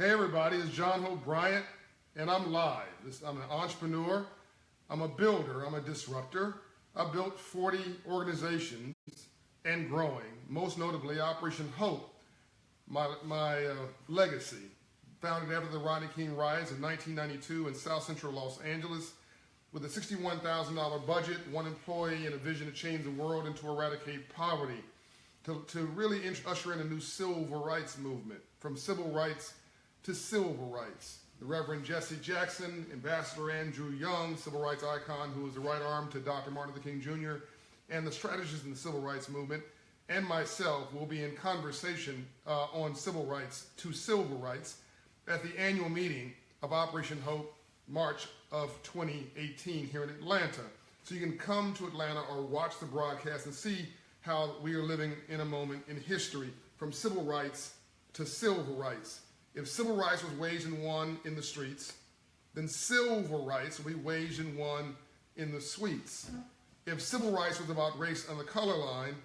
Hey everybody, it's John Hope Bryant, and I'm live. I'm an entrepreneur, I'm a builder, I'm a disruptor. I built 40 organizations and growing, most notably Operation Hope, my legacy. Founded after the Rodney King riots in 1992 in South Central Los Angeles with a $61,000 budget, one employee, and a vision to change the world and to eradicate poverty, to really usher in a new civil rights movement, from civil rights to civil rights. The Reverend Jesse Jackson, Ambassador Andrew Young, civil rights icon who was the right arm to Dr. Martin Luther King Jr., and the strategists in the civil rights movement, and myself will be in conversation on civil rights to civil rights at the annual meeting of Operation Hope, March of 2018 here in Atlanta. So you can come to Atlanta or watch the broadcast and see how we are living in a moment in history from civil rights to civil rights. If civil rights was waged and won in the streets, then civil rights will be waged and won in the suites. If civil rights was about race and the color line,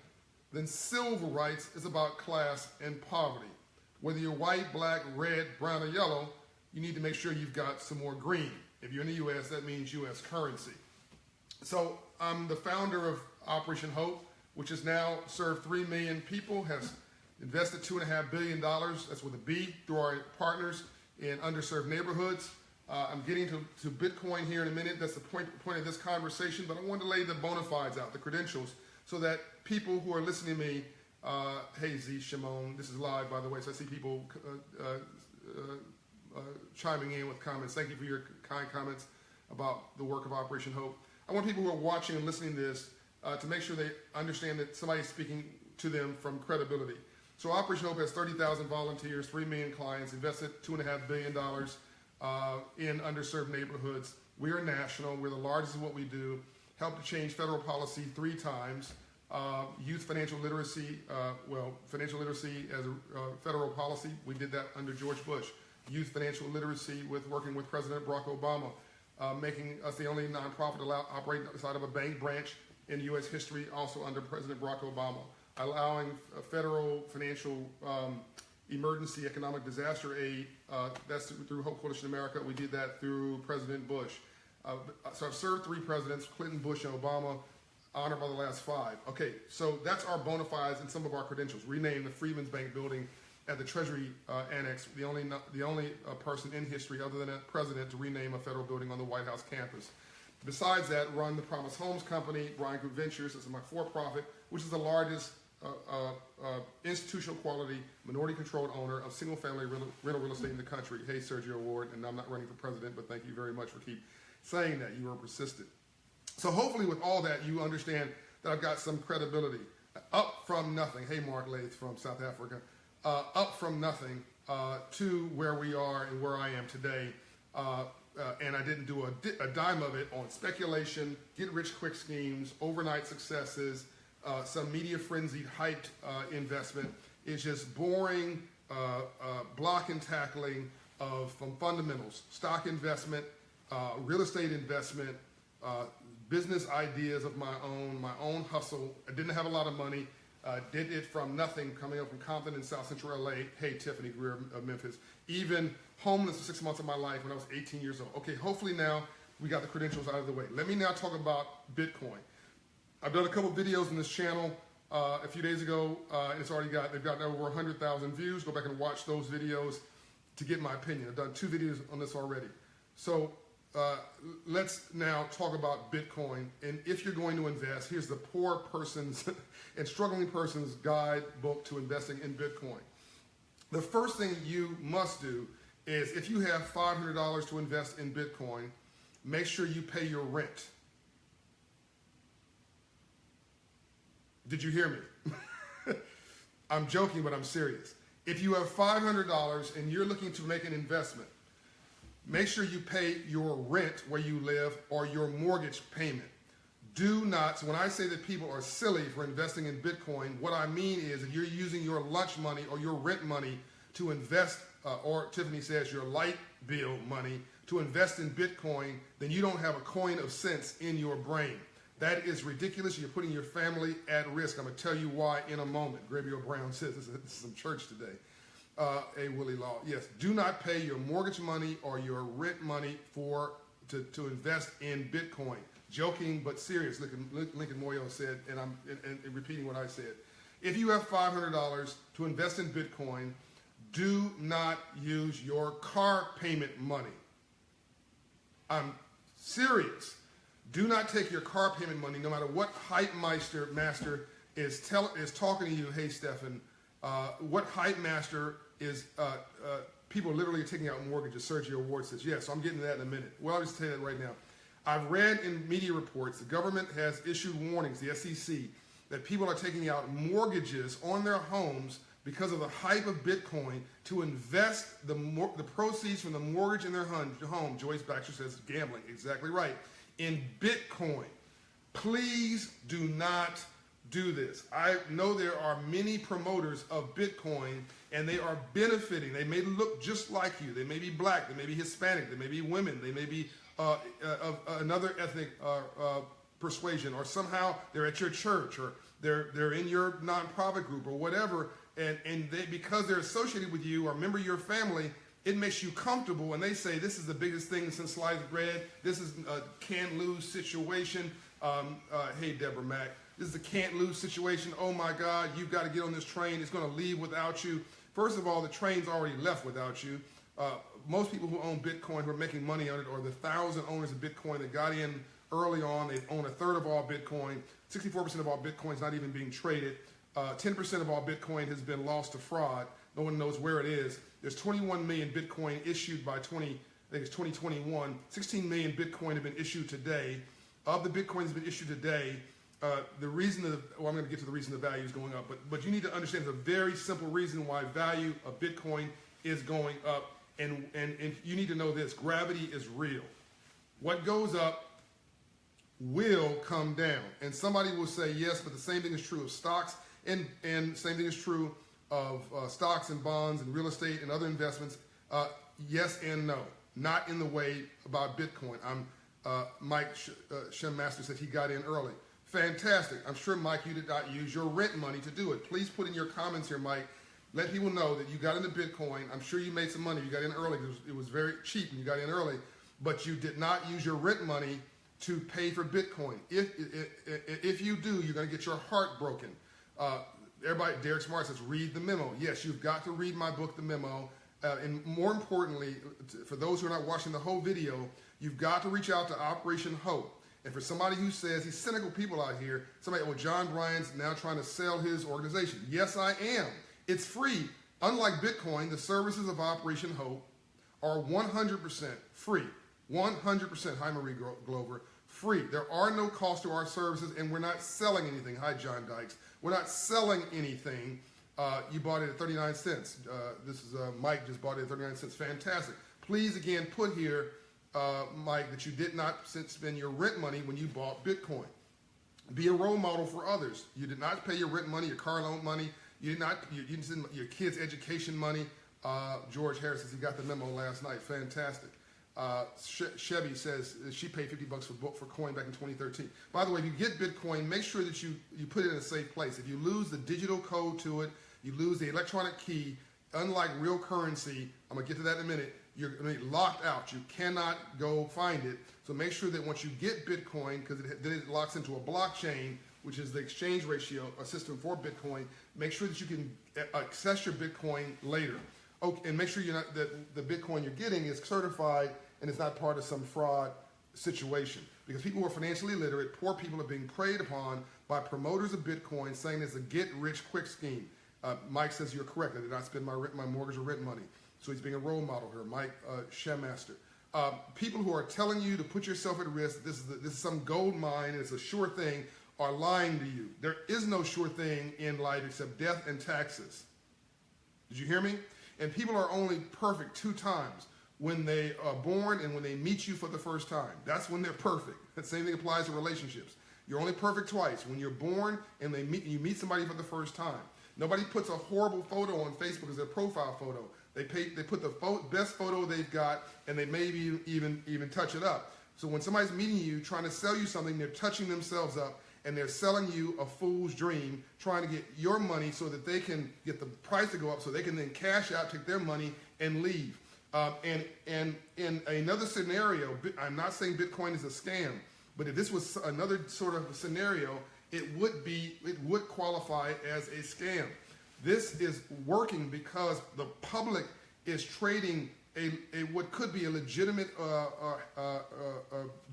then civil rights is about class and poverty. Whether you're white, black, red, brown, or yellow, you need to make sure you've got some more green. If you're in the U.S., that means U.S. currency. So I'm the founder of Operation Hope, which has now served 3 million people, has invested $2.5 billion, that's with a B, through our partners in underserved neighborhoods. I'm getting to Bitcoin here in a minute. That's the point of this conversation, but I wanted to lay the bona fides out, the credentials, so that people who are listening to me, hey Z, Shimon, this is live by the way, so I see people chiming in with comments. Thank you for your kind comments about the work of Operation Hope. I want people who are watching and listening to this to make sure they understand that somebody's speaking to them from credibility. So Operation Hope has 30,000 volunteers, 3 million clients, invested $2.5 billion in underserved neighborhoods. We are national. We're the largest in what we do. Helped to change federal policy 3 times. Youth financial literacy, financial literacy as a federal policy. We did that under George Bush. Youth financial literacy with working with President Barack Obama, making us the only nonprofit allowed to operate outside of a bank branch in U.S. history, also under President Barack Obama. Allowing federal financial emergency economic disaster aid, that's through Hope Coalition America. We did that through President Bush. So I've served 3 presidents, Clinton, Bush, and Obama, honored by the last 5. Okay, so that's our bona fides and some of our credentials. Renamed the Freedmen's Bank building at the Treasury Annex, the only person in history other than a president to rename a federal building on the White House campus. Besides that, run the Promise Homes Company, Bryan Group Ventures. This is my for-profit, which is the largest institutional quality, minority-controlled owner of single-family rental real estate in the country. Hey, Sergio Ward, and I'm not running for president, but thank you very much for keep saying that. You are persistent. So hopefully with all that, you understand that I've got some credibility. Up from nothing. Hey, Mark Lath from South Africa. Up from nothing to where we are and where I am today. And I didn't do a dime of it on speculation, get-rich-quick schemes, overnight successes, some media-frenzied, hyped investment. It's just boring block and tackling from fundamentals, stock investment, real estate investment, business ideas of my own hustle. I didn't have a lot of money. Did it from nothing, coming up from Compton in South Central LA. Hey, Tiffany Greer of Memphis. Even homeless for 6 months of my life when I was 18 years old. Okay, hopefully now we got the credentials out of the way. Let me now talk about Bitcoin. I've done a couple videos on this channel a few days ago. They've gotten over 100,000 views. Go back and watch those videos to get my opinion. I've done 2 videos on this already. So let's now talk about Bitcoin. And if you're going to invest, here's the poor person's and struggling person's guidebook to investing in Bitcoin. The first thing you must do is if you have $500 to invest in Bitcoin, make sure you pay your rent. Did you hear me? I'm joking, but I'm serious. If you have $500 and you're looking to make an investment, make sure you pay your rent where you live or your mortgage payment. Do not, so when I say that people are silly for investing in Bitcoin, what I mean is if you're using your lunch money or your rent money to invest, or Tiffany says your light bill money to invest in Bitcoin, then you don't have a coin of sense in your brain. That is ridiculous. You're putting your family at risk. I'm going to tell you why in a moment. Gabriel Brown says this is some church today. A Willie Law. Yes, do not pay your mortgage money or your rent money to invest in Bitcoin. Joking but serious. Lincoln Moyo said, and I'm repeating what I said. If you have $500 to invest in Bitcoin, do not use your car payment money. I'm serious. Do not take your car payment money, no matter what hype master is talking to you. Hey, Stefan, what hype master is? People literally are taking out mortgages. Sergio Ward says, yes, so I'm getting to that in a minute. Well, I'll just tell you that right now. I've read in media reports the government has issued warnings, the SEC, that people are taking out mortgages on their homes because of the hype of Bitcoin to invest the proceeds from the mortgage in their home. Joyce Baxter says gambling, exactly right, in Bitcoin. Please do not do this. I know there are many promoters of Bitcoin and they are benefiting. They may look just like you. They may be black, they may be Hispanic, they may be women, they may be of another ethnic persuasion, or somehow they're at your church, or they're in your nonprofit group, or whatever, and they, because they're associated with you or a member of your family, it makes you comfortable, and they say this is the biggest thing since sliced bread. This is a can't lose situation. Hey, Deborah Mack, this is a can't lose situation. Oh my God, you've got to get on this train. It's going to leave without you. First of all, the train's already left without you. Most people who own Bitcoin, who are making money on it, are the 1,000 owners of Bitcoin that got in early on. They own a third of all Bitcoin. 64% of all Bitcoin is not even being traded. 10% of all Bitcoin has been lost to fraud. No one knows where it is. There's 21 million Bitcoin issued by 2021. 16 million Bitcoin have been issued today. Of the Bitcoins that have been issued today, the reason I'm going to get to the reason the value is going up, but you need to understand there's a very simple reason why value of Bitcoin is going up. And you need to know this: gravity is real. What goes up will come down. And somebody will say, yes, but the same thing is true of stocks, and the same thing is true of stocks and bonds and real estate and other investments. Yes and no. Not in the way about Bitcoin. Mike Shemmaster said he got in early. Fantastic. I'm sure, Mike, you did not use your rent money to do it. Please put in your comments here, Mike. Let people know that you got into Bitcoin. I'm sure you made some money. You got in early. It was very cheap and you got in early. But you did not use your rent money to pay for Bitcoin. If you do, you're going to get your heart broken. Everybody, Derek Smart says, read the memo. Yes, you've got to read my book, The Memo. And more importantly, for those who are not watching the whole video, you've got to reach out to Operation Hope. And for somebody who says, these cynical people out here, somebody, oh, John Bryan's now trying to sell his organization. Yes, I am. It's free. Unlike Bitcoin, the services of Operation Hope are 100% free. 100%, hi Marie Glover, free. There are no costs to our services, and we're not selling anything. Hi, John Dykes. We're not selling anything. You bought it at 39 cents. This is Mike just bought it at 39 cents. Fantastic. Please, again, put here, Mike, that you did not spend your rent money when you bought Bitcoin. Be a role model for others. You did not pay your rent money, your car loan money. You didn't send your kids' education money. George Harris says he got the memo last night. Fantastic. Chevy says she paid $50 for coin back in 2013. By the way, if you get Bitcoin, make sure that you put it in a safe place. If you lose the digital code to it, you lose the electronic key. Unlike real currency, I'm going to get to that in a minute, you're going to be locked out. You cannot go find it. So make sure that once you get Bitcoin, because then it locks into a blockchain, which is the exchange ratio, a system for Bitcoin, make sure that you can access your Bitcoin later. Okay, and make sure that the Bitcoin you're getting is certified and it's not part of some fraud situation. Because people who are financially illiterate, poor people are being preyed upon by promoters of Bitcoin saying it's a get-rich-quick scheme. Mike says you're correct. I did not spend my mortgage or rent money. So he's being a role model here. Mike Shemmaster. People who are telling you to put yourself at risk, this is some gold mine and it's a sure thing, are lying to you. There is no sure thing in life except death and taxes. Did you hear me? And people are only perfect 2 times. When they are born and when they meet you for the first time. That's when they're perfect. The same thing applies to relationships. You're only perfect twice. When you're born and you meet somebody for the first time. Nobody puts a horrible photo on Facebook as their profile photo. They put the best photo they've got, and they maybe even touch it up. So when somebody's meeting you, trying to sell you something, they're touching themselves up, and they're selling you a fool's dream, trying to get your money so that they can get the price to go up so they can then cash out, take their money, and leave. And in another scenario, I'm not saying Bitcoin is a scam, but if this was another sort of scenario, it would qualify as a scam. This is working because the public is trading a what could be a legitimate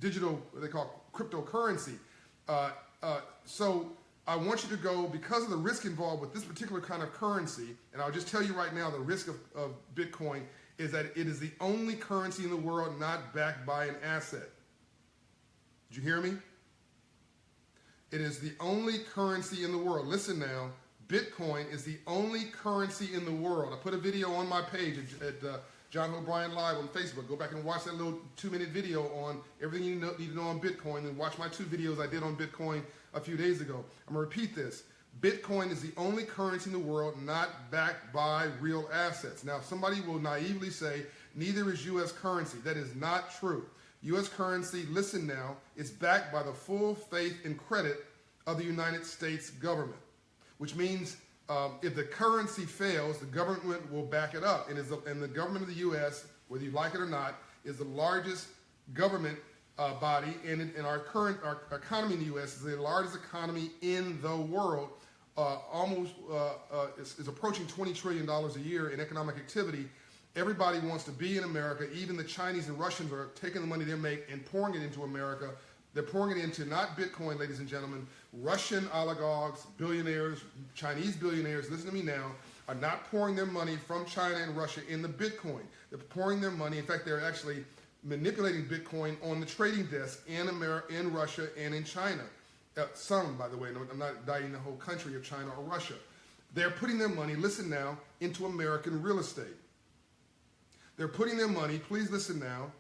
digital, what they call cryptocurrency. So I want you to go, because of the risk involved with this particular kind of currency, and I'll just tell you right now, the risk of Bitcoin is that it is the only currency in the world not backed by an asset. Did you hear me? It is the only currency in the world. Listen now, Bitcoin is the only currency in the world. I put a video on my page at John O'Brien Live on Facebook. Go back and watch that little 2-minute video on everything you need to know on Bitcoin, and watch my 2 videos I did on Bitcoin a few days ago. I'm going to repeat this. Bitcoin is the only currency in the world not backed by real assets. Now, somebody will naively say, neither is U.S. currency. That is not true. U.S. currency, listen now, is backed by the full faith and credit of the United States government, which means if the currency fails, the government will back it up. And the government of the U.S., whether you like it or not, is the largest government body, and our economy in the U.S. is the largest economy in the world. Is approaching $20 trillion a year in economic activity. Everybody wants to be in America. Even the Chinese and Russians are taking the money they make and pouring it into America. They're pouring it into not Bitcoin, ladies and gentlemen. Russian oligarchs, billionaires, Chinese billionaires, listen to me now, are not pouring their money from China and Russia into Bitcoin. They're pouring their money. In fact, they're actually manipulating Bitcoin on the trading desk in America, in Russia, and in China. Some, by the way, I'm not indicting the whole country of China or Russia. They're putting their money, listen now, into American real estate. They're putting their money, please listen now,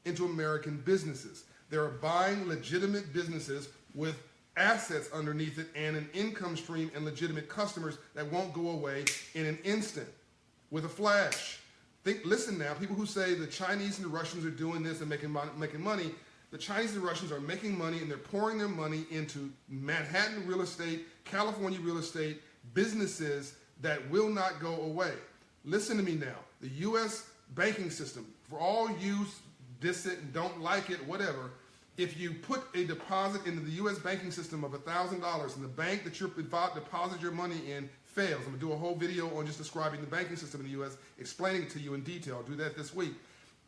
into American businesses. They're buying legitimate businesses with assets underneath it and an income stream and legitimate customers that won't go away in an instant with a flash. Listen now, people who say the Chinese and the Russians are doing this and making money, the Chinese and the Russians are making money, and they're pouring their money into Manhattan real estate, California real estate, businesses that will not go away. Listen to me now. The U.S. banking system, for all you diss it and don't like it, whatever, if you put a deposit into the U.S. banking system of $1,000 and the bank that you deposit your money in fails, I'm going to do a whole video on just describing the banking system in the U.S., explaining it to you in detail. I'll do that this week.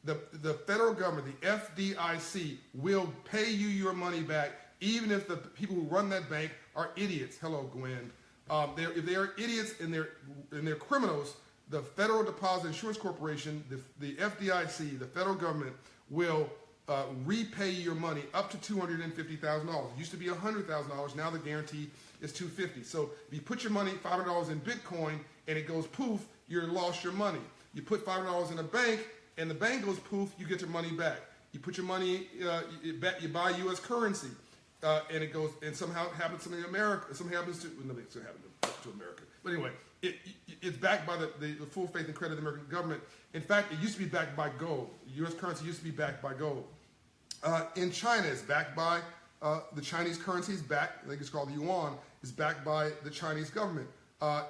The federal government, the FDIC, will pay you your money back even if the people who run that bank are idiots. Hello, Gwen. If they are idiots and they're criminals, the Federal Deposit Insurance Corporation, the FDIC, the federal government, will repay your money up to $250,000. It used to be $100,000. Now the guarantee is $250,000. So if you put your money, $500 in Bitcoin, and it goes poof, you lost your money. You put $500 in a bank, and the bank goes poof, you get your money back. You put your money, you buy U.S. currency, and it goes, and somehow it happens in America. Something happens to, nothing happened to America. But anyway, it's backed by the full faith and credit of the American government. In fact, it used to be backed by gold. U.S. currency used to be backed by gold. In China, it's backed by the Chinese currency is backed, I think it's called the yuan, is backed by the Chinese government.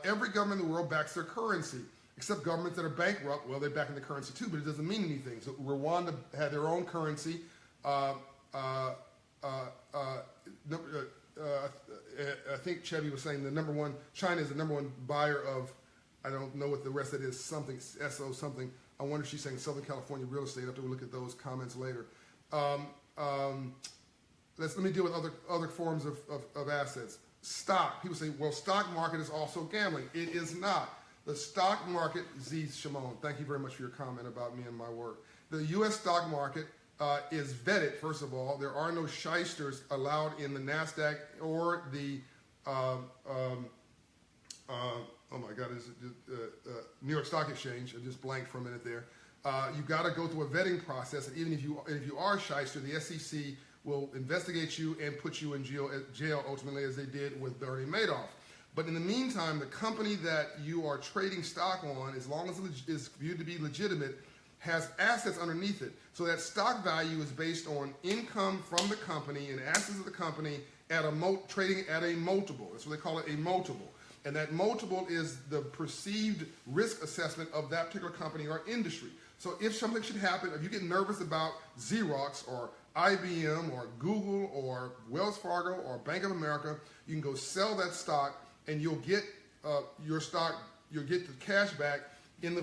Every government in the world backs their currency, except governments that are bankrupt. Well, they're backing the currency too, but it doesn't mean anything. So Rwanda had their own currency. I think Chevy was saying China is the number one buyer of, I don't know what the rest of it is, something, SO something. I wonder if she's saying Southern California real estate. I have to look at those comments later. Let me deal with other forms of assets. Stock. People say, well, stock market is also gambling. It is not. The stock market, Z Shimon, thank you very much for your comment about me and my work. The U.S. stock market is vetted, first of all. There are no shysters allowed in the NASDAQ or the, New York Stock Exchange. I just blanked for a minute there. You've got to go through a vetting process, and even if you are a shyster, the SEC will investigate you and put you in jail ultimately, as they did with Bernie Madoff. But in the meantime, the company that you are trading stock on, as long as it is viewed to be legitimate, has assets underneath it. So that stock value is based on income from the company and assets of the company at trading at a multiple. That's what they call it, a multiple. And that multiple is the perceived risk assessment of that particular company or industry. So if something should happen, if you get nervous about Xerox or IBM or Google or Wells Fargo or Bank of America, you can go sell that stock and you'll get your stock, you'll get the cash back in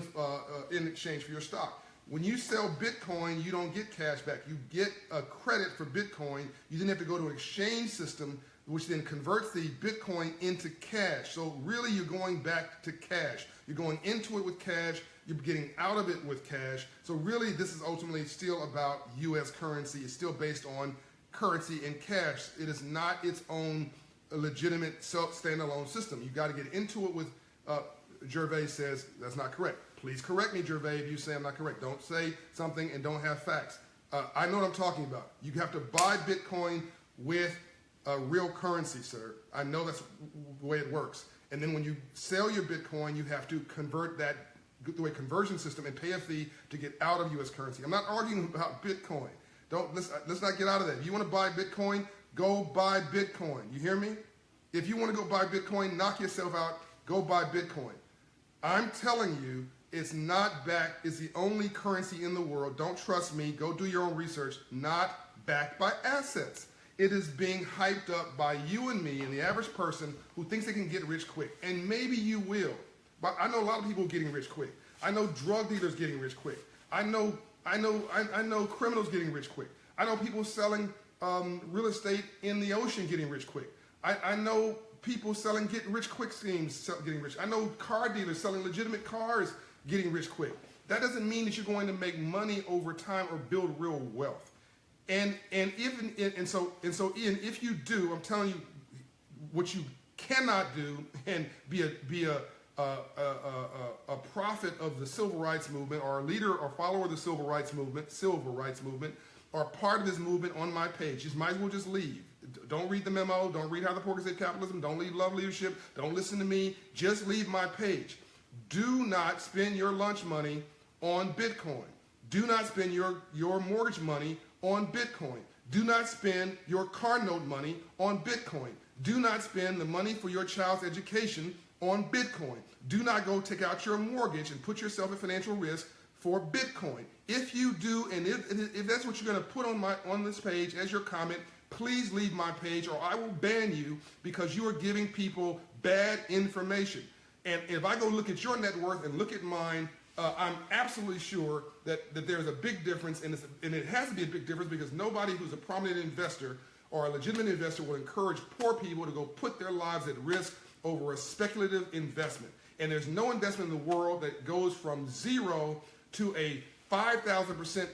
exchange for your stock. When you sell Bitcoin, you don't get cash back. You get a credit for Bitcoin. You then have to go to an exchange system, which then converts the Bitcoin into cash. So really you're going back to cash. You're going into it with cash. You're getting out of it with cash. So really this is ultimately still about U.S. currency. It's still based on currency and cash. It is not its own legitimate standalone system. You got to get into it with, Gervais says, that's not correct. Please correct me, Gervais, if you say I'm not correct. Don't say something and don't have facts. I know what I'm talking about. You have to buy Bitcoin with real currency, sir. I know that's the way it works. And then when you sell your Bitcoin, you have to convert that through a conversion system and pay a fee to get out of U.S. currency. I'm not arguing about Bitcoin. Let's not get out of that. If you want to buy Bitcoin, go buy Bitcoin. You hear me? If you want to go buy Bitcoin, knock yourself out, go buy Bitcoin. I'm telling you, it's not backed. It's the only currency in the world. Don't trust me. Go do your own research. Not backed by assets. It is being hyped up by you and me and the average person who thinks they can get rich quick. And maybe you will. But I know a lot of people getting rich quick. I know drug dealers getting rich quick. I know criminals getting rich quick. I know people selling real estate in the ocean getting rich quick. I know people selling get rich quick schemes getting rich. I know car dealers selling legitimate cars getting rich quick. That doesn't mean that you're going to make money over time or build real wealth. So Ian, if you do, I'm telling you, what you cannot do and be a prophet of the civil rights movement or a leader or follower of the civil rights movement, or part of this movement on my page. You might as well just leave. Don't read the memo. Don't read How the Poor Can Save Capitalism. Don't read Love Leadership. Don't listen to me. Just leave my page. Do not spend your lunch money on Bitcoin. Do not spend your mortgage money on Bitcoin. Do not spend your car note money on Bitcoin. Do not spend the money for your child's education on Bitcoin. Do not go take out your mortgage and put yourself at financial risk for Bitcoin. If you do, and if that's what you're going to put on this page as your comment, please leave my page or I will ban you because you are giving people bad information. And if I go look at your net worth and look at mine, I'm absolutely sure that there's a big difference, and it has to be a big difference because nobody who's a prominent investor or a legitimate investor will encourage poor people to go put their lives at risk over a speculative investment. And there's no investment in the world that goes from 0 to a 5,000%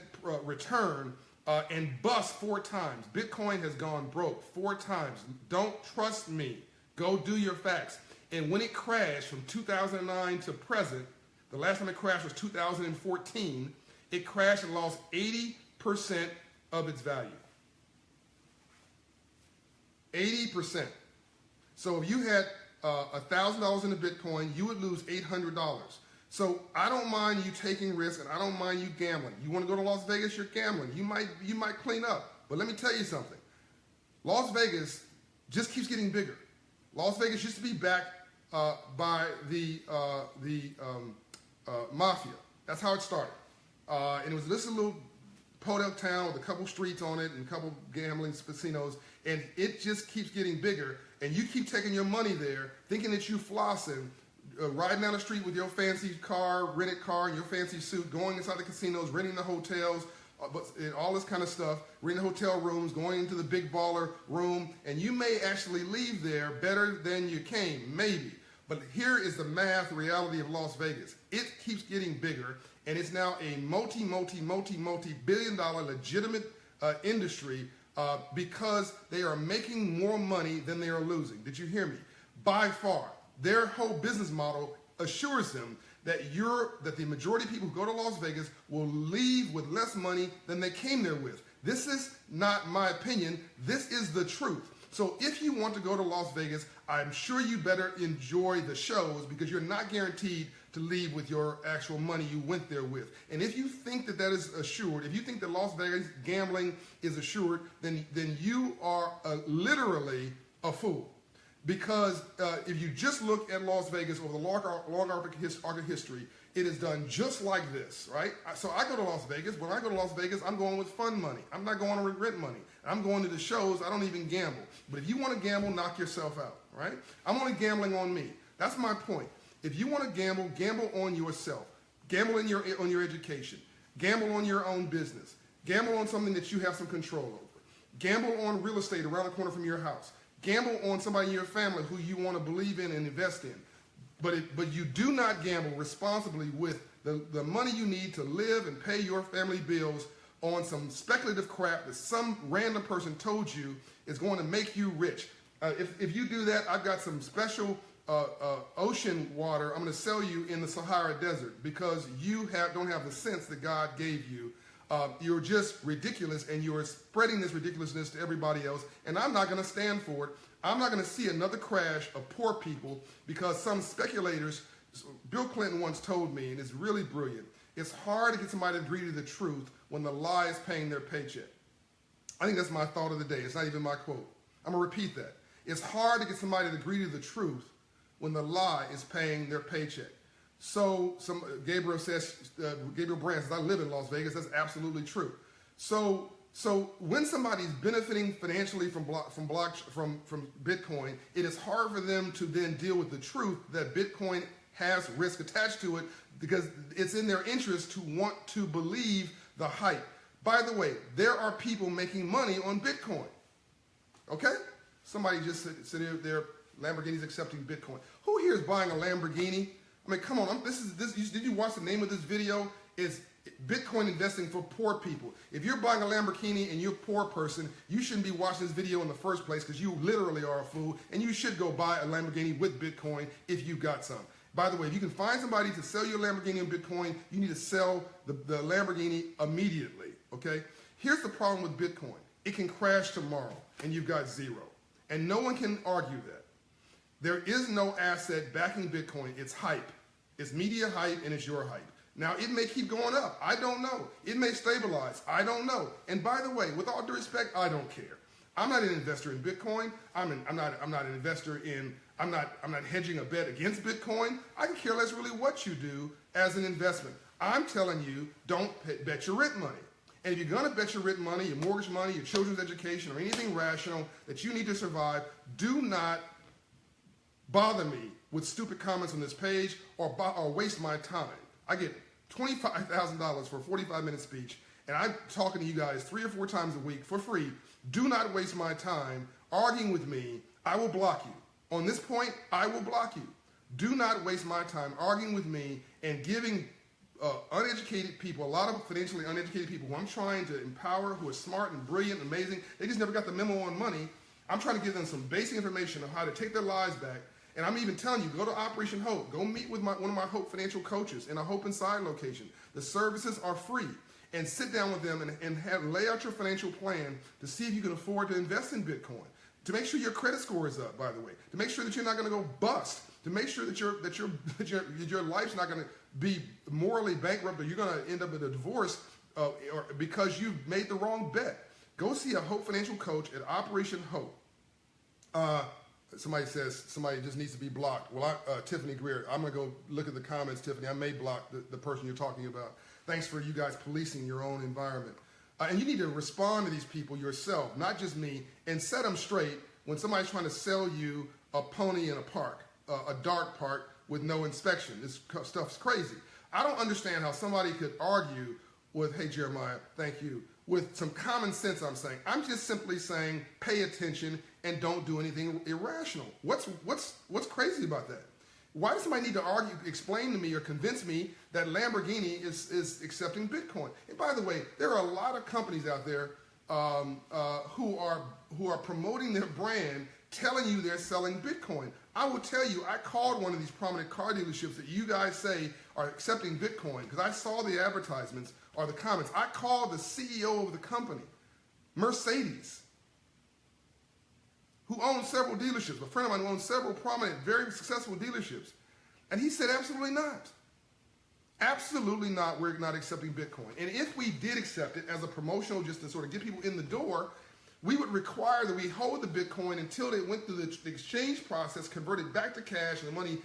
return and bust 4 times. Bitcoin has gone broke 4 times. Don't trust me. Go do your facts. And when it crashed from 2009 to present, the last time it crashed was 2014, it crashed and lost 80% of its value. 80%. So if you had $1,000 in the Bitcoin, you would lose $800. So I don't mind you taking risks and I don't mind you gambling. You want to go to Las Vegas, you're gambling. You might clean up. But let me tell you something. Las Vegas just keeps getting bigger. Las Vegas used to be backed by the mafia. That's how it started. And it was this little podunk town with a couple streets on it and a couple gambling casinos, and it just keeps getting bigger. And you keep taking your money there, thinking that you flossing, riding down the street with your fancy car, rented car, and your fancy suit, going inside the casinos, renting the hotels, and all this kind of stuff, renting the hotel rooms, going into the big baller room, and you may actually leave there better than you came, maybe. But here is the math reality of Las Vegas. It keeps getting bigger, and it's now a multi-billion-dollar legitimate industry because they are making more money than they are losing. Did you hear me? By far. Their whole business model assures them that the majority of people who go to Las Vegas will leave with less money than they came there with. This is not my opinion. This is the truth. So if you want to go to Las Vegas, I'm sure you better enjoy the shows because you're not guaranteed to leave with your actual money you went there with. And if you think that that is assured, if you think that Las Vegas gambling is assured, then you are literally a fool. Because if you just look at Las Vegas over the long arc of history, it is done just like this, right? So I go to Las Vegas. When I go to Las Vegas, I'm going with fun money. I'm not going to rent money. I'm going to the shows. I don't even gamble. But if you want to gamble, knock yourself out, right? I'm only gambling on me. That's my point. If you want to gamble, gamble on yourself. Gamble on your education. Gamble on your own business. Gamble on something that you have some control over. Gamble on real estate around the corner from your house. Gamble on somebody in your family who you want to believe in and invest in. But you do not gamble responsibly with the money you need to live and pay your family bills on some speculative crap that some random person told you is going to make you rich. If you do that, I've got some special ocean water I'm going to sell you in the Sahara Desert because you don't have the sense that God gave you. You're just ridiculous, and you're spreading this ridiculousness to everybody else, and I'm not going to stand for it. I'm not going to see another crash of poor people because some speculators, Bill Clinton once told me, and it's really brilliant, it's hard to get somebody to agree to the truth when the lie is paying their paycheck. I think that's my thought of the day. It's not even my quote. I'm going to repeat that. It's hard to get somebody to agree to the truth when the lie is paying their paycheck. So Gabriel Brand says, I live in Las Vegas. That's absolutely true. So when somebody's benefiting financially from Bitcoin, it is hard for them to then deal with the truth that Bitcoin has risk attached to it because it's in their interest to want to believe the hype. By the way, there are people making money on Bitcoin. Okay? Somebody just said their Lamborghini's accepting Bitcoin. Who here is buying a Lamborghini? I mean, come on. Did you watch the name of this video? It's Bitcoin investing for poor people. If you're buying a Lamborghini and you're a poor person, you shouldn't be watching this video in the first place because you literally are a fool, and you should go buy a Lamborghini with Bitcoin if you got some. By the way, if you can find somebody to sell your Lamborghini in Bitcoin, you need to sell the Lamborghini immediately, okay? Here's the problem with Bitcoin. It can crash tomorrow, and you've got zero. And no one can argue that. There is no asset backing Bitcoin. It's hype. It's media hype, and it's your hype. Now, it may keep going up. I don't know. It may stabilize. I don't know. And by the way, with all due respect, I don't care. I'm not an investor in Bitcoin. I'm not an investor in. I'm not hedging a bet against Bitcoin. I can care less really what you do as an investment. I'm telling you, don't bet your rent money. And if you're going to bet your rent money, your mortgage money, your children's education, or anything rational that you need to survive, do not bother me with stupid comments on this page or waste my time. I get $25,000 for a 45-minute speech, and I'm talking to you guys 3 or 4 times a week for free. Do not waste my time arguing with me. I will block you. On this point, I will block you. Do not waste my time arguing with me and giving uneducated people, a lot of financially uneducated people who I'm trying to empower, who are smart and brilliant and amazing. They just never got the memo on money. I'm trying to give them some basic information on how to take their lives back. And I'm even telling you, go to Operation Hope. Go meet with one of my Hope financial coaches in a Hope Inside location. The services are free. And sit down with them and lay out your financial plan to see if you can afford to invest in Bitcoin. To make sure your credit score is up, by the way. To make sure that you're not going to go bust. To make sure that your life's not going to be morally bankrupt, or you're going to end up with a divorce or because you made the wrong bet. Go see a Hope financial coach at Operation Hope. Somebody says somebody just needs to be blocked. Well, Tiffany Greer, I'm going to go look at the comments, Tiffany. I may block the person you're talking about. Thanks for you guys policing your own environment. And you need to respond to these people yourself, not just me, and set them straight when somebody's trying to sell you a pony in a park, a dark park with no inspection. This stuff's crazy. I don't understand how somebody could argue with, hey, Jeremiah, thank you, with some common sense. I'm just simply saying pay attention and don't do anything irrational. What's crazy about that? Why does somebody need to argue, explain to me, or convince me that Lamborghini is accepting Bitcoin? And by the way, there are a lot of companies out there who are promoting their brand, telling you they're selling Bitcoin. I will tell you, I called one of these prominent car dealerships that you guys say are accepting Bitcoin because I saw the advertisements or the comments. I called the CEO of the company, Mercedes, who owns several dealerships, a friend of mine who owns several prominent, very successful dealerships. And he said, absolutely not. Absolutely not. We're not accepting Bitcoin. And if we did accept it as a promotional, just to sort of get people in the door, we would require that we hold the Bitcoin until they went through the exchange process, converted back to cash, and the money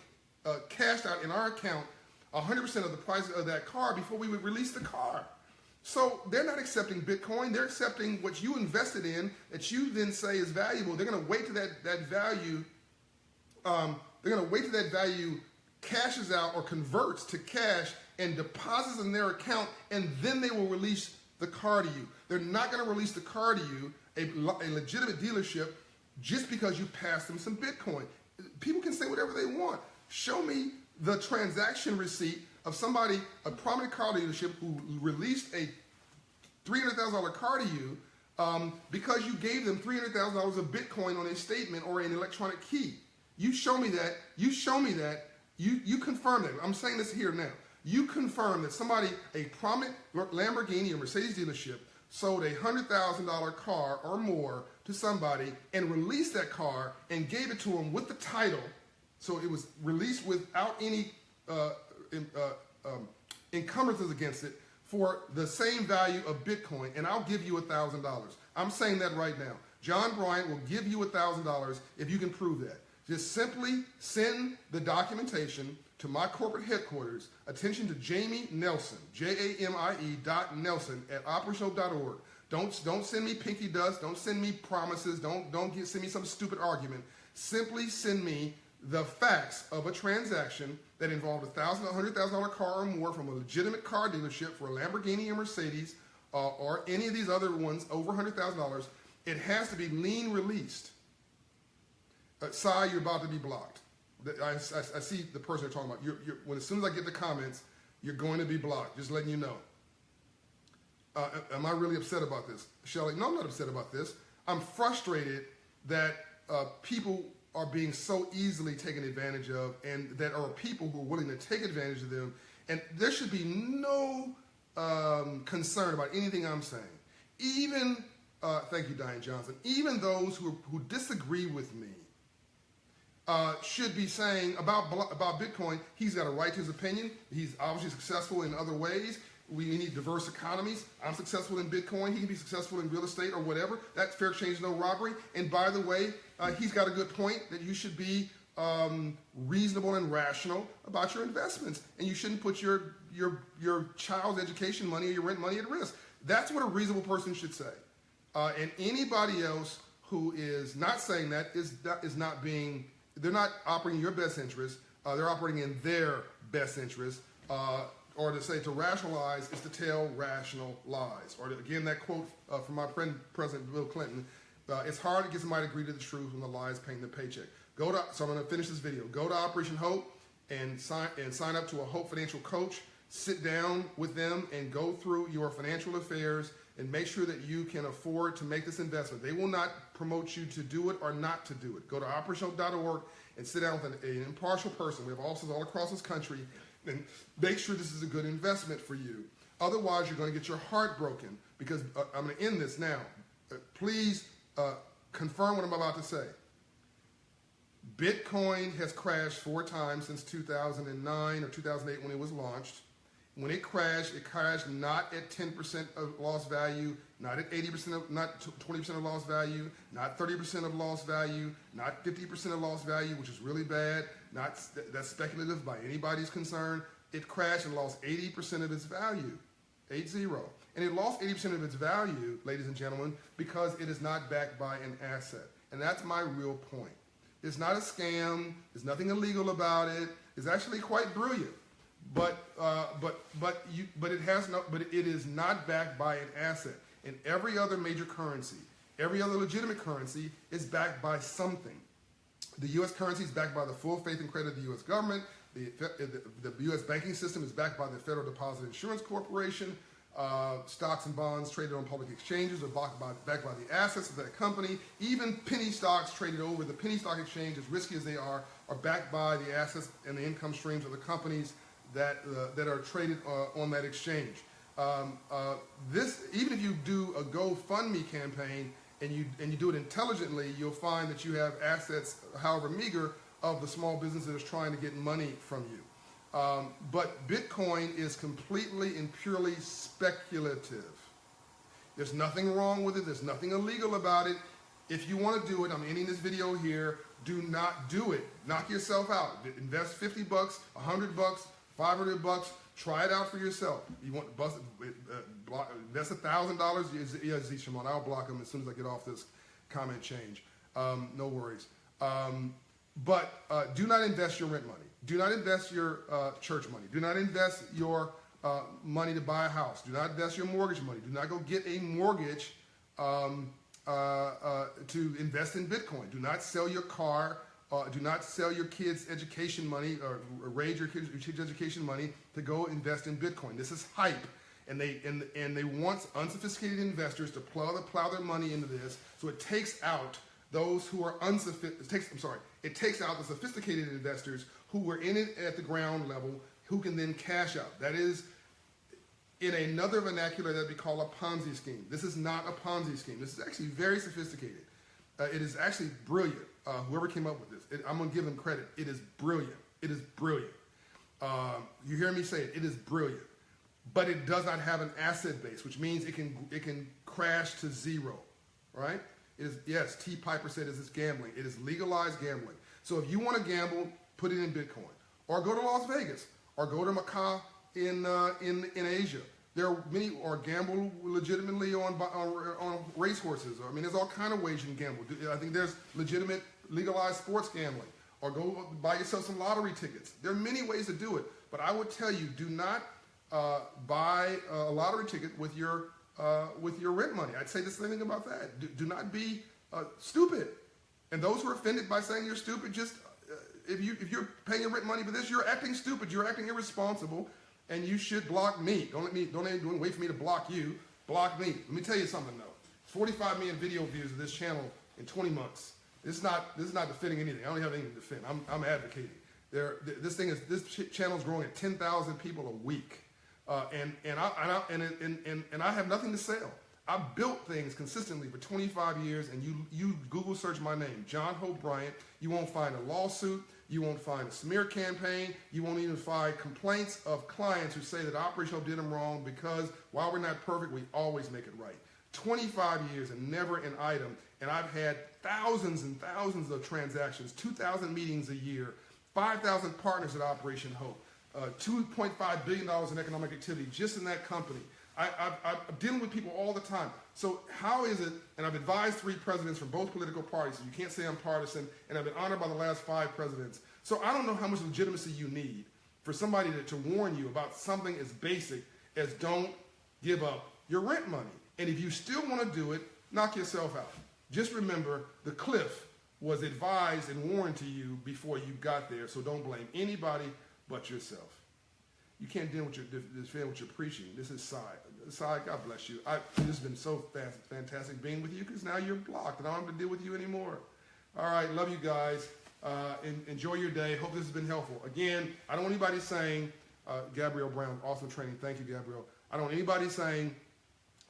cashed out in our account 100% of the price of that car before we would release the car. So they're not accepting Bitcoin. They're accepting what you invested in that you then say is valuable. They're going to wait to that value. They're going to wait till that value cashes out or converts to cash and deposits in their account, and then they will release the car to you. They're not going to release the car to you, a legitimate dealership, just because you passed them some Bitcoin. People can say whatever they want. Show me the transaction receipt of somebody, a prominent car dealership, who released a $300,000 car to you because you gave them $300,000 of Bitcoin on a statement or an electronic key. You show me that. You show me that. You confirm that. I'm saying this here now. You confirm that somebody, a prominent Lamborghini or Mercedes dealership, sold a $100,000 car or more to somebody and released that car and gave it to them with the title. So it was released without any encumbrances against it for the same value of Bitcoin, and I'll give you $1,000. I'm saying that right now. John Bryant will give you $1,000 if you can prove that. Just simply send the documentation to my corporate headquarters. Attention to Jamie Nelson, JAMIE.Nelson@operational.org. Don't send me pinky dust. Don't send me promises. Don't send me some stupid argument. Simply send me the facts of a transaction that involved a $100,000 car or more from a legitimate car dealership for a Lamborghini or Mercedes or any of these other ones over $100,000. It has to be lien released. Sai, you're about to be blocked. I see the person they're talking about. As soon as I get the comments, you're going to be blocked. Just letting you know. Am I really upset about this? Shelly, no, I'm not upset about this. I'm frustrated that people are being so easily taken advantage of, and that are people who are willing to take advantage of them. And there should be no concern about anything I'm saying. Even, thank you, Diane Johnson, even those who disagree with me should be saying about Bitcoin, he's got a right to his opinion. He's obviously successful in other ways. We need diverse economies. I'm successful in Bitcoin. He can be successful in real estate or whatever. That's fair exchange, no robbery. And by the way, he's got a good point that you should be reasonable and rational about your investments. And you shouldn't put your child's education money or your rent money at risk. That's what a reasonable person should say. And anybody else who is not saying that is not being, they're not operating in your best interest. They're operating in their best interest. Or to say to rationalize is to tell rational lies. Or to, again, that quote from my friend President Bill Clinton, it's hard to get somebody to agree to the truth when the lie is paying the paycheck. So I'm going to finish this video. Go to Operation Hope and sign up to a Hope Financial Coach. Sit down with them and go through your financial affairs and make sure that you can afford to make this investment. They will not promote you to do it or not to do it. Go to operational.org and sit down with an impartial person. We have offices all across this country. And make sure this is a good investment for you. Otherwise, you're going to get your heart broken, because I'm going to end this now. Please confirm what I'm about to say. Bitcoin has crashed 4 times since 2009 or 2008 when it was launched. When it crashed not at 10% of lost value, not at 80%, not 20% of lost value, not 30% of lost value, not 50% of lost value, which is really bad. That's speculative by anybody's concern. It crashed and lost 80% of its value, 80. And it lost 80% of its value, ladies and gentlemen, because it is not backed by an asset. And that's my real point. It's not a scam. There's nothing illegal about it. It's actually quite brilliant. But it is not backed by an asset. And every other major currency, every other legitimate currency is backed by something. The U.S. currency is backed by the full faith and credit of the U.S. government. The U.S. banking system is backed by the Federal Deposit Insurance Corporation. Stocks and bonds traded on public exchanges are backed by the assets of that company. Even penny stocks traded over the penny stock exchange, as risky as they are backed by the assets and the income streams of the companies that are traded on that exchange. Even if you do a GoFundMe campaign and you do it intelligently, you'll find that you have assets, however meager, of the small business that is trying to get money from you. But Bitcoin is completely and purely speculative. There's nothing wrong with it. There's nothing illegal about it. If you want to do it, I'm ending this video here. Do not do it. Knock yourself out. Invest 50 bucks, 100 bucks, 500 bucks. Try it out for yourself. You want to bust invest $1,000? Yeah, Z Shimon, I'll block them as soon as I get off this comment change. No worries. But do not invest your rent money. Do not invest your church money. Do not invest your money to buy a house. Do not invest your mortgage money. Do not go get a mortgage to invest in Bitcoin. Do not sell your car. Do not sell your kids' education money or raise your kids' education money to go invest in Bitcoin. This is hype, and they want unsophisticated investors to plow their money into this. So it takes out those who are it takes out the sophisticated investors who were in it at the ground level, who can then cash out. That is, in another vernacular, that'd be called a Ponzi scheme. This is not a Ponzi scheme. This is actually very sophisticated. It is actually brilliant. Whoever came up with this, I'm going to give them credit. It is brilliant. It is brilliant. You hear me say it. It is brilliant. But it does not have an asset base, which means it can crash to zero, right? It is, yes, T. Piper said it is gambling. It is legalized gambling. So if you want to gamble, put it in Bitcoin. Or go to Las Vegas. Or go to Macau in Asia. There are many, or gamble legitimately on racehorses. I mean, there's all kind of ways you can gamble. I think there's legitimate, legalized sports gambling. Or go buy yourself some lottery tickets. There are many ways to do it. But I would tell you, do not buy a lottery ticket with your rent money. I'd say the same thing about that. Do not be stupid. And those who are offended by saying you're stupid, just if you're paying your rent money for this, you're acting stupid. You're acting irresponsible, and you should block me. Don't wait for me to block you. Block me. Let me tell you something though. 45 million video views of this channel in 20 months. This is not defending anything. I don't have anything to defend. I'm advocating. This channel is growing at 10,000 people a week. And I have nothing to sell. I've built things consistently for 25 years, and you Google search my name, John Hope Bryant. You won't find a lawsuit. You won't find a smear campaign. You won't even find complaints of clients who say that Operation Hope did them wrong because while we're not perfect, we always make it right. 25 years and never an item, and I've had thousands and thousands of transactions, 2,000 meetings a year, 5,000 partners at Operation Hope. $2.5 billion in economic activity just in that company. I'm dealing with people all the time. So how is it, and I've advised 3 presidents from both political parties, so you can't say I'm partisan, and I've been honored by the last 5 presidents. So I don't know how much legitimacy you need for somebody to warn you about something as basic as don't give up your rent money. And if you still want to do it, knock yourself out. Just remember, the cliff was advised and warned to you before you got there, so don't blame anybody but yourself. You can't deal with defend what you're preaching. This is Sai, God bless you. This has been so fantastic being with you because now you're blocked and I don't have to deal with you anymore. All right, love you guys. Enjoy your day. Hope this has been helpful. Again, I don't want anybody saying, Gabrielle Brown, awesome training. Thank you, Gabrielle. I don't want anybody saying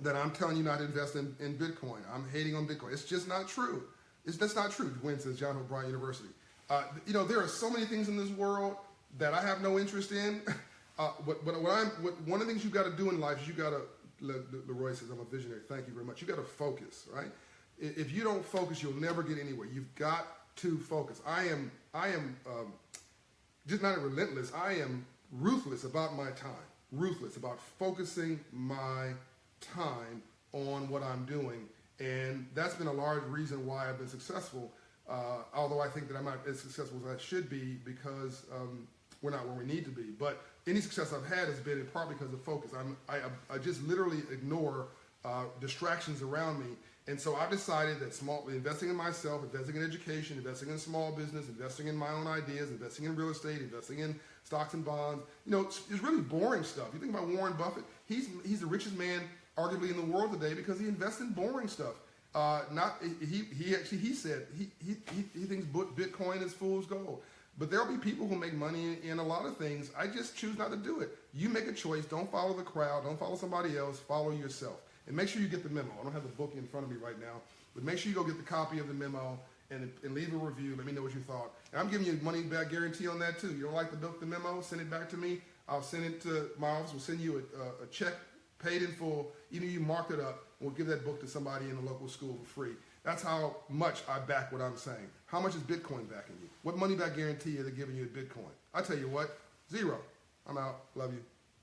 that I'm telling you not to invest in Bitcoin. I'm hating on Bitcoin. It's just not true. That's not true. Gwen says, John Hope Bryant University. There are so many things in this world that I have no interest in. One of the things you got to do in life is you got to, Leroy says, I'm a visionary. Thank you very much. You got to focus, right? If you don't focus, you'll never get anywhere. You've got to focus. I am just not relentless. I am ruthless about my time. Ruthless about focusing my time on what I'm doing. And that's been a large reason why I've been successful. Although I think that I'm not as successful as I should be because we're not where we need to be. But any success I've had has been in part because of focus. I just literally ignore distractions around me. And so I've decided that investing in myself, investing in education, investing in small business, investing in my own ideas, investing in real estate, investing in stocks and bonds, it's really boring stuff. You think about Warren Buffett, he's the richest man arguably in the world today because he invests in boring stuff. He said he thinks Bitcoin is fool's gold. But there'll be people who make money in a lot of things. I just choose not to do it. You make a choice. Don't follow the crowd. Don't follow somebody else. Follow yourself. And make sure you get the memo. I don't have the book in front of me right now, but make sure you go get the copy of the memo and leave a review. Let me know what you thought. And I'm giving you a money back guarantee on that too. You don't like the book, the memo, send it back to me. I'll send it to my office. We'll send you a check paid in full. Even if you marked it up, and we'll give that book to somebody in the local school for free. That's how much I back what I'm saying. How much is Bitcoin backing you? What money back guarantee are they giving you at Bitcoin? I tell you what, 0. I'm out. Love you.